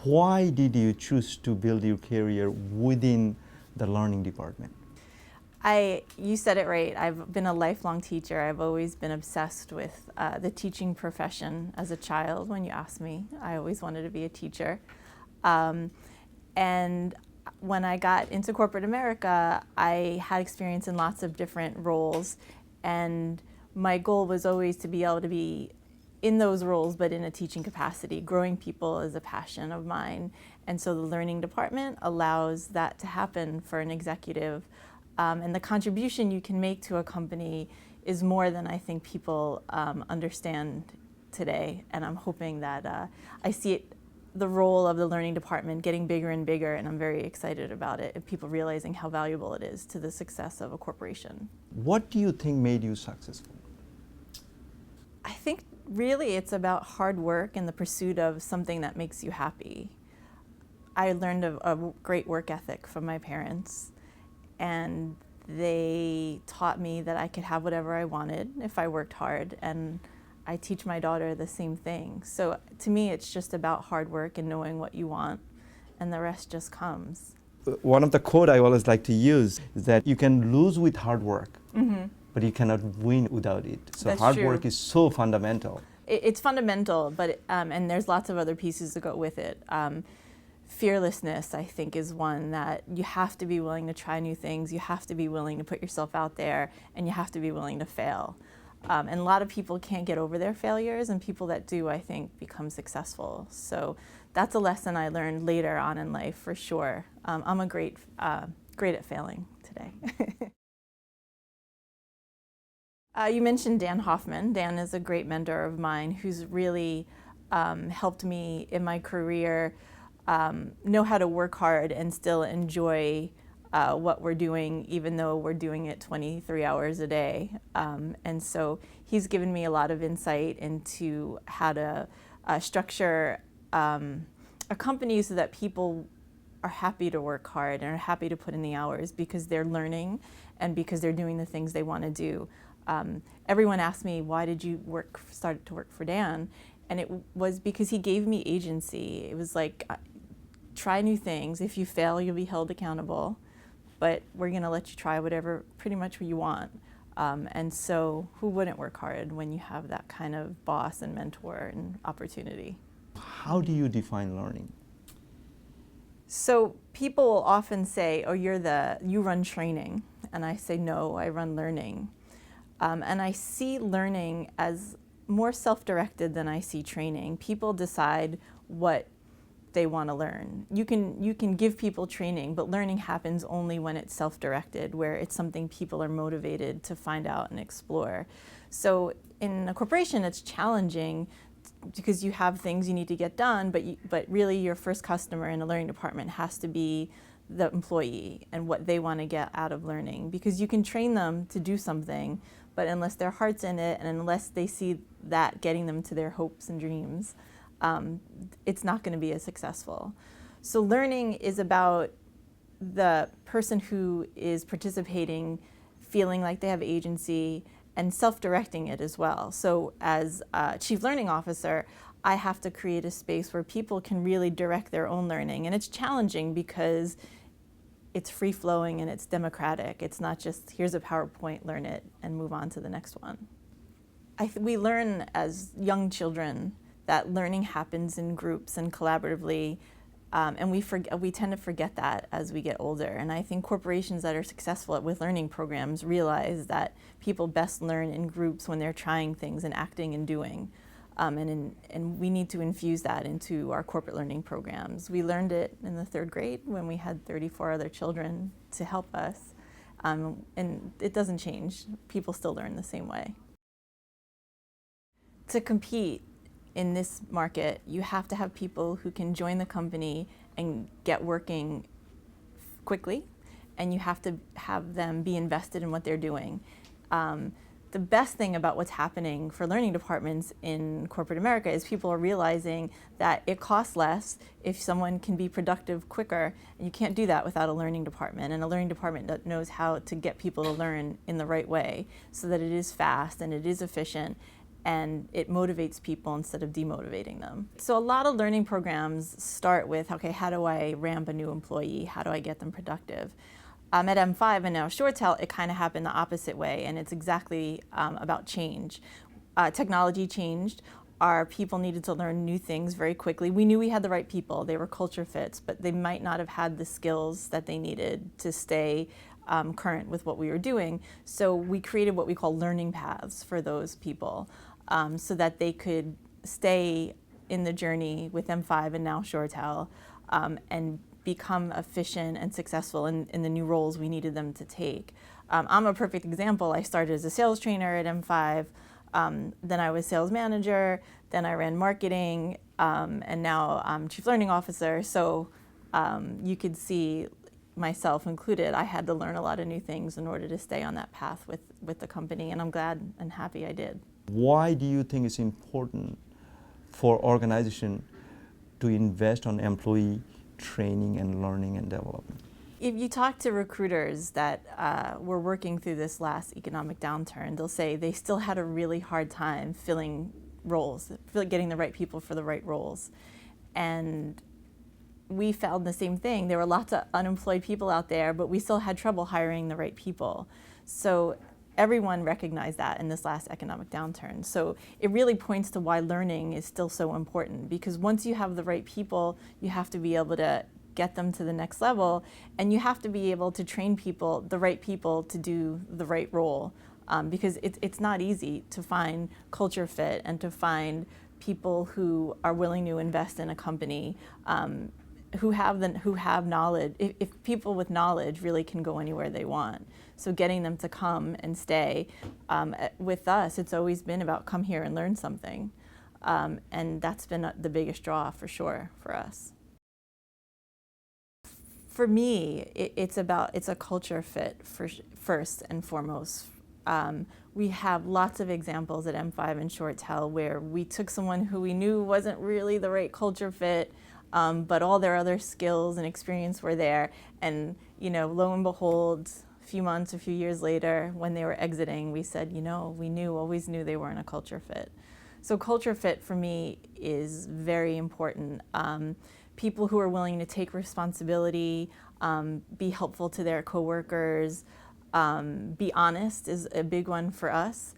Why did you choose to build your career within the learning department? You said it right. I've been a lifelong teacher. I've always been obsessed with the teaching profession as a child. When you asked me, I always wanted to be a teacher. And when I got into corporate America, I had experience in lots of different roles. And my goal was always to be able to be in those roles, but in a teaching capacity. Growing people is a passion of mine. And so the learning department allows that to happen for an executive. And the contribution you can make to a company is more than I think people understand today. And I'm hoping that I see it, the role of the learning department getting bigger and bigger, and I'm very excited about it, and people realizing how valuable it is to the success of a corporation. What do you think made you successful? I think really it's about hard work and the pursuit of something that makes you happy. I learned a great work ethic from my parents, and they taught me that I could have whatever I wanted if I worked hard, and I teach my daughter the same thing. So to me, it's just about hard work and knowing what you want, and the rest just comes. One of the quote I always like to use is that you can lose with hard work, but you cannot win without it. So That's hard true. work is so fundamental. It's fundamental, but and there's lots of other pieces that go with it. Fearlessness, I think, is one that you have to be willing to try new things, you have to be willing to put yourself out there, and you have to be willing to fail. And a lot of people can't get over their failures, and people that do, I think, become successful. So that's a lesson I learned later on in life, for sure. I'm a great at failing today. You mentioned Dan Hoffman. Dan is a great mentor of mine who's really helped me in my career know how to work hard and still enjoy what we're doing, even though we're doing it 23 hours a day. And so he's given me a lot of insight into how to structure a company so that people are happy to work hard and are happy to put in the hours because they're learning and because they're doing the things they want to do. Everyone asked me, why did you start to work for Dan? And it was because he gave me agency. It was like, try new things. If you fail, you'll be held accountable. But we're going to let you try whatever, pretty much what you want. And so who wouldn't work hard when you have that kind of boss and mentor and opportunity? How do you define learning? So people will often say, oh, you run training. And I say, no, I run learning. And I see learning as more self-directed than I see training. People decide what they want to learn. You can give people training, but learning happens only when it's self-directed, where it's something people are motivated to find out and explore. So in a corporation, it's challenging because you have things you need to get done, but really your first customer in a learning department has to be the employee and what they want to get out of learning, because you can train them to do something, but unless their heart's in it and unless they see that getting them to their hopes and dreams, it's not going to be as successful. So learning is about the person who is participating feeling like they have agency and self-directing it as well. So as a Chief Learning Officer, I have to create a space where people can really direct their own learning. And it's challenging because it's free-flowing and it's democratic. It's not just, here's a PowerPoint, learn it, and move on to the next one. We learn as young children that learning happens in groups and collaboratively, and we tend to forget that as we get older. And I think corporations that are successful with learning programs realize that people best learn in groups when they're trying things and acting and doing. And we need to infuse that into our corporate learning programs. We learned it in the 3rd grade when we had 34 other children to help us. And it doesn't change. People still learn the same way. To compete in this market, you have to have people who can join the company and get working quickly, and you have to have them be invested in what they're doing. The best thing about what's happening for learning departments in corporate America is people are realizing that it costs less if someone can be productive quicker, and you can't do that without a learning department, and a learning department that knows how to get people to learn in the right way so that it is fast and it is efficient. and it motivates people instead of demotivating them. So a lot of learning programs start with, okay, how do I ramp a new employee? How do I get them productive? At M5 and now ShoreTel, it kind of happened the opposite way, and it's exactly about change. Technology changed. Our people needed to learn new things very quickly. We knew we had the right people. They were culture fits, but they might not have had the skills that they needed to stay current with what we were doing. So we created what we call learning paths for those people so that they could stay in the journey with M5 and now ShoreTel and become efficient and successful in the new roles we needed them to take. I'm a perfect example. I started as a sales trainer at M5. Then I was sales manager, then I ran marketing, and now I'm chief learning officer. So you could see, myself included, I had to learn a lot of new things in order to stay on that path with the company, and I'm glad and happy I did. Why do you think it's important for organization to invest on employee training and learning and development? If you talk to recruiters that were working through this last economic downturn, they'll say they still had a really hard time filling roles, getting the right people for the right roles. And we found the same thing. There were lots of unemployed people out there, but we still had trouble hiring the right people. So everyone recognized that in this last economic downturn. So it really points to why learning is still so important, because once you have the right people, you have to be able to get them to the next level, and you have to be able to train people, the right people, to do the right role, because it's not easy to find culture fit and to find people who are willing to invest in a company, who have knowledge. If people with knowledge really can go anywhere they want, so getting them to come and stay with us, it's always been about come here and learn something, and that's been the biggest draw for sure for us. For me, it's a culture fit first and foremost. We have lots of examples at M5 and ShoreTel where we took someone who we knew wasn't really the right culture fit, but all their other skills and experience were there. And lo and behold, a few months, a few years later, when they were exiting, we said, we always knew they weren't a culture fit. So culture fit for me is very important. People who are willing to take responsibility, be helpful to their coworkers, be honest is a big one for us.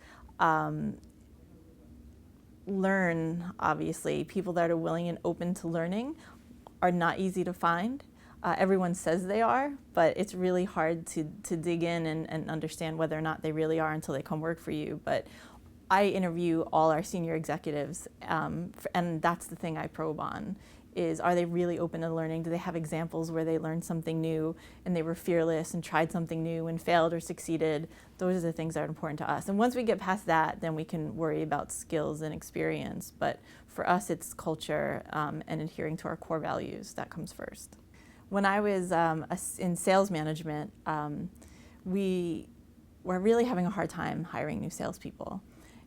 Learn, obviously. People that are willing and open to learning are not easy to find. Everyone says they are, but it's really hard to dig in and understand whether or not they really are until they come work for you. But I interview all our senior executives, and that's the thing I probe on. Is, are they really open to learning? Do they have examples where they learned something new and they were fearless and tried something new and failed or succeeded? Those are the things that are important to us. And once we get past that, then we can worry about skills and experience. But for us, it's culture and adhering to our core values. That comes first. When I was in sales management, we were really having a hard time hiring new salespeople.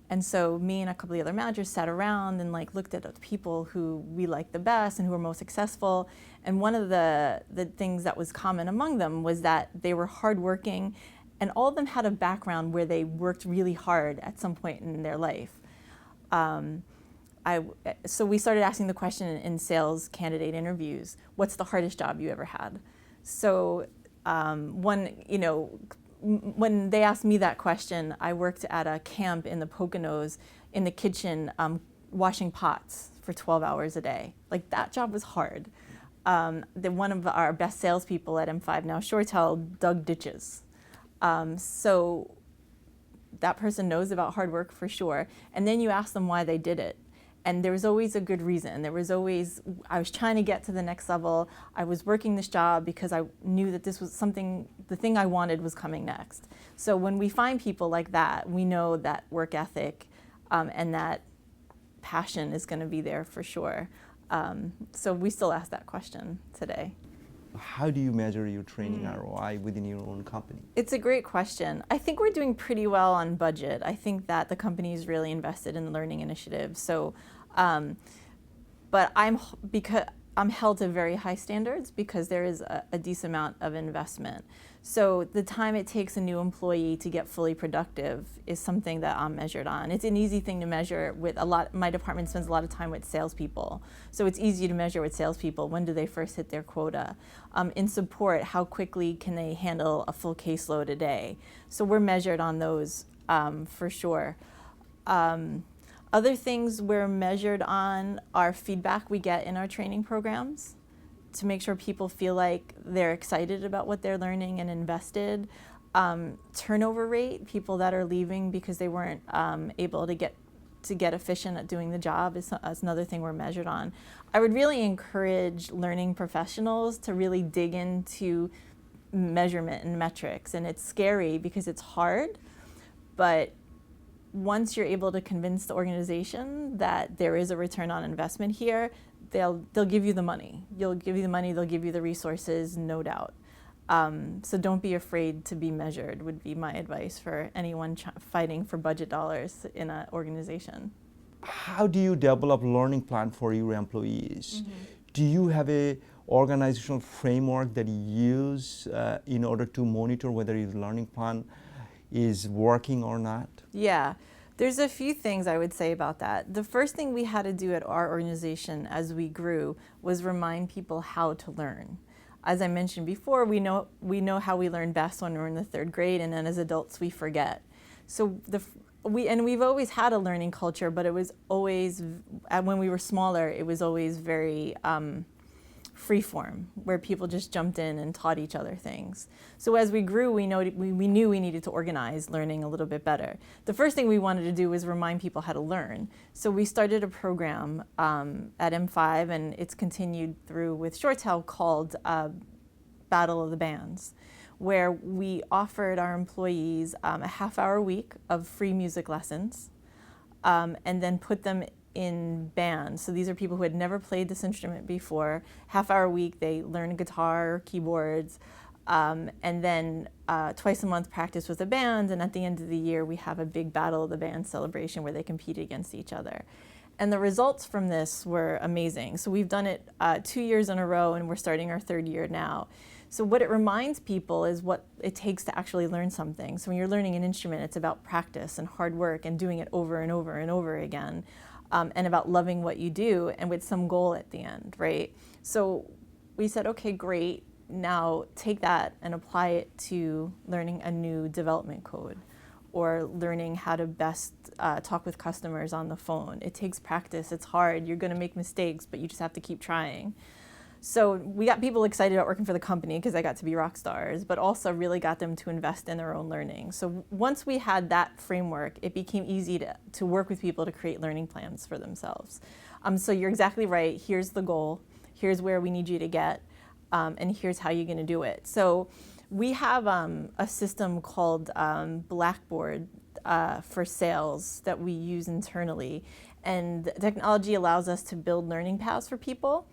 And so me and a couple of the other managers sat around and looked at the people who we liked the best and who were most successful. And one of the things that was common among them was that they were hardworking, and all of them had a background where they worked really hard at some point in their life. So we started asking the question in sales candidate interviews, what's the hardest job you ever had? So when they asked me that question, I worked at a camp in the Poconos in the kitchen washing pots for 12 hours a day. That job was hard. One of our best salespeople at M5, now ShoreTel, dug ditches. So that person knows about hard work for sure. And then you ask them why they did it. And there was always a good reason. There was always, I was trying to get to the next level. I was working this job because I knew that this was something, the thing I wanted was coming next. So when we find people like that, we know that work ethic and that passion is going to be there for sure. So we still ask that question today. How do you measure your training ROI within your own company? It's a great question. I think we're doing pretty well on budget. I think that the company is really invested in the learning initiative. So, but held to very high standards because there is a decent amount of investment. So the time it takes a new employee to get fully productive is something that I'm measured on. It's an easy thing to measure with my department spends a lot of time with salespeople. So it's easy to measure with salespeople. When do they first hit their quota? In support, how quickly can they handle a full caseload a day? So we're measured on those for sure. Other things we're measured on are feedback we get in our training programs to make sure people feel like they're excited about what they're learning and invested. Turnover rate, people that are leaving because they weren't able to get efficient at doing the job is another thing we're measured on. I would really encourage learning professionals to really dig into measurement and metrics, and it's scary because it's hard, but once you're able to convince the organization that there is a return on investment here, they'll give you the money. They'll give you the resources, no doubt. So don't be afraid to be measured would be my advice for anyone fighting for budget dollars in an organization. How do you develop learning plan for your employees? Do you have a organizational framework that you use in order to monitor whether your learning plan is working or not? Yeah, there's a few things I would say about that. The first thing we had to do at our organization as we grew was remind people how to learn. As I mentioned before, we know how we learn best when we're in the 3rd grade, and then as adults we forget. So we've always had a learning culture, but it was always, when we were smaller, it was always very free form, where people just jumped in and taught each other things. So as we grew, we knew we needed to organize learning a little bit better. The first thing we wanted to do was remind people how to learn. So we started a program at M5, and it's continued through with ShoreTel, called Battle of the Bands, where we offered our employees a half-hour a week of free music lessons, and then put them in bands. So these are people who had never played this instrument before. Half-hour a week, they learn guitar, keyboards, and then twice a month practice with a band, and at the end of the year we have a big Battle of the Bands celebration where they compete against each other. And the results from this were amazing. So we've done it 2 years in a row, and we're starting our 3rd year now. So what it reminds people is what it takes to actually learn something. So when you're learning an instrument, it's about practice and hard work and doing it over and over and over again. And about loving what you do, and with some goal at the end, right? So we said, okay, great, now take that and apply it to learning a new development code, or learning how to best talk with customers on the phone. It takes practice, it's hard, you're gonna make mistakes, but you just have to keep trying. So we got people excited about working for the company because they got to be rock stars, but also really got them to invest in their own learning. So once we had that framework, it became easy to work with people to create learning plans for themselves. So you're exactly right. Here's the goal. Here's where we need you to get, and here's how you're going to do it. So we have a system called Blackboard for sales that we use internally. And technology allows us to build learning paths for people.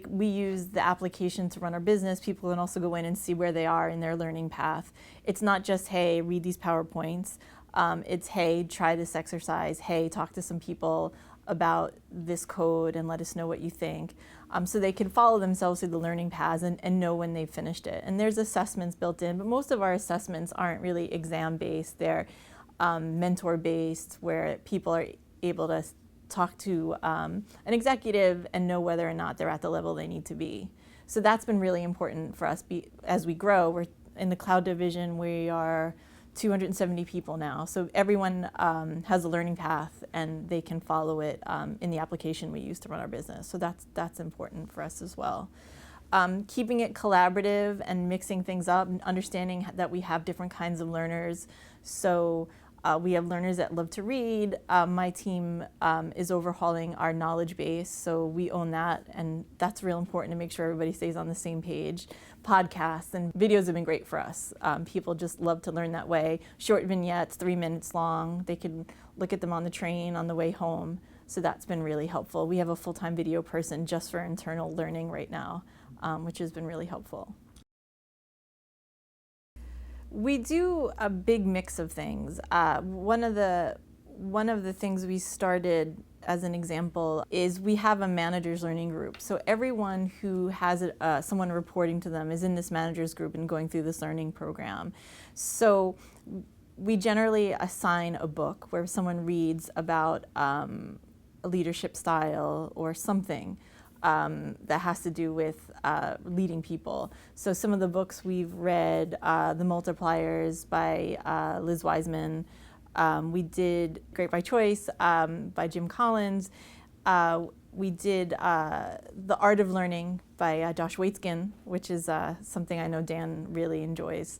We use the application to run our business. People can also go in and see where they are in their learning path. It's not just, hey, read these PowerPoints. It's, hey, try this exercise. Hey, talk to some people about this code and let us know what you think. So they can follow themselves through the learning paths and know when they've finished it. And there's assessments built in, but most of our assessments aren't really exam-based. They're mentor-based, where people are able to talk to an executive and know whether or not they're at the level they need to be. So that's been really important for us as we grow. We're in the cloud division, we are 270 people now. So everyone has a learning path, and they can follow it in the application we use to run our business. So that's important for us as well. Keeping it collaborative and mixing things up, and understanding that we have different kinds of learners. So we have learners that love to read. My team is overhauling our knowledge base, so we own that, and that's real important to make sure everybody stays on the same page. Podcasts and videos have been great for us. People just love to learn that way. Short vignettes, 3 minutes long. They can look at them on the train on the way home, so that's been really helpful. We have a full-time video person just for internal learning right now, which has been really helpful. We do a big mix of things. One of the things we started as an example, is we have a manager's learning group. So everyone who has someone reporting to them is in this manager's group and going through this learning program. So we generally assign a book where someone reads about a leadership style or something that has to do with leading people. So some of the books we've read, The Multipliers by Liz Wiseman. We did Great by Choice by Jim Collins. We did The Art of Learning by Josh Waitzkin, which is something I know Dan really enjoys.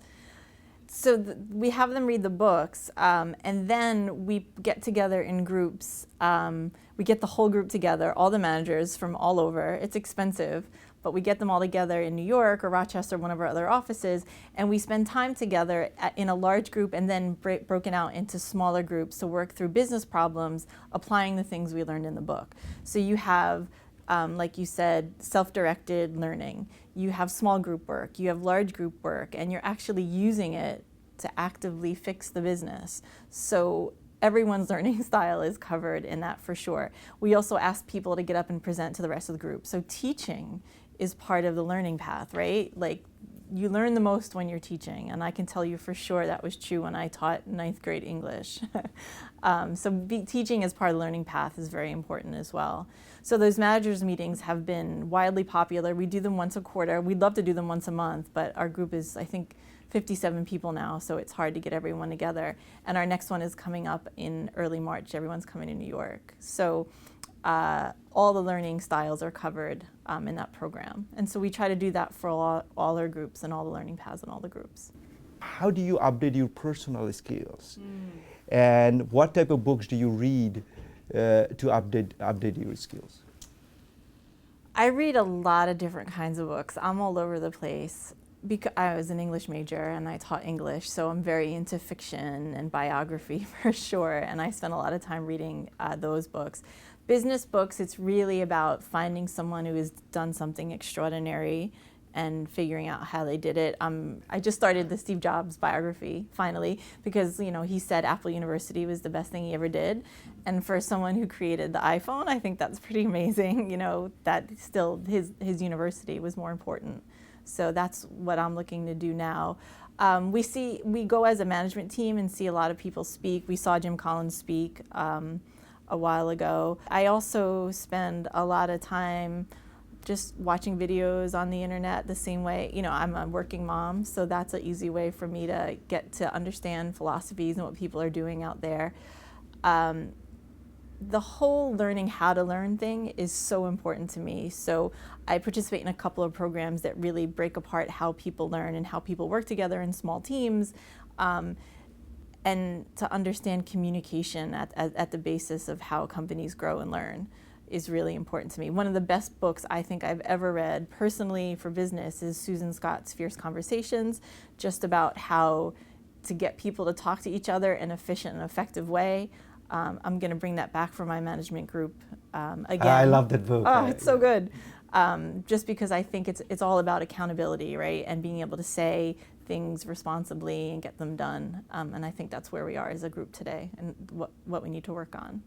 So we have them read the books, and then we get together in groups. We get the whole group together, all the managers from all over. It's expensive, but we get them all together in New York or Rochester, one of our other offices, and we spend time together in a large group and then broken out into smaller groups to work through business problems, applying the things we learned in the book. So you have, like you said, self-directed learning. You have small group work, you have large group work, and you're actually using it to actively fix the business. So everyone's learning style is covered in that for sure. We also ask people to get up and present to the rest of the group. So teaching is part of the learning path, right? Like, you learn the most when you're teaching, and I can tell you for sure that was true when I taught 9th grade English. Teaching as part of the learning path is very important as well. So those managers meetings have been wildly popular. We do them once a quarter. We'd love to do them once a month, but our group is, I think, 57 people now, so it's hard to get everyone together. And our next one is coming up in early March. Everyone's coming to New York. So all the learning styles are covered in that program. And so we try to do that for all our groups and all the learning paths and all the groups. How do you update your personal skills? And what type of books do you read to update your skills? I read a lot of different kinds of books. I'm all over the place. Because I was an English major and I taught English, so I'm very into fiction and biography for sure, and I spend a lot of time reading those books. Business books, it's really about finding someone who has done something extraordinary and figuring out how they did it. I just started the Steve Jobs biography, finally, because he said Apple University was the best thing he ever did. And for someone who created the iPhone, I think that's pretty amazing, that still his university was more important. So that's what I'm looking to do now. We go as a management team and see a lot of people speak. We saw Jim Collins speak a while ago. I also spend a lot of time just watching videos on the internet the same way. I'm a working mom, so that's an easy way for me to get to understand philosophies and what people are doing out there. The whole learning how to learn thing is so important to me. So I participate in a couple of programs that really break apart how people learn and how people work together in small teams, and to understand communication at the basis of how companies grow and learn is really important to me. One of the best books I think I've ever read personally for business is Susan Scott's Fierce Conversations, just about how to get people to talk to each other in an efficient and effective way. I'm going to bring that back for my management group again. I love that book. Oh, it's so good. Just because I think it's all about accountability, right? And being able to say things responsibly and get them done. And I think that's where we are as a group today and what we need to work on.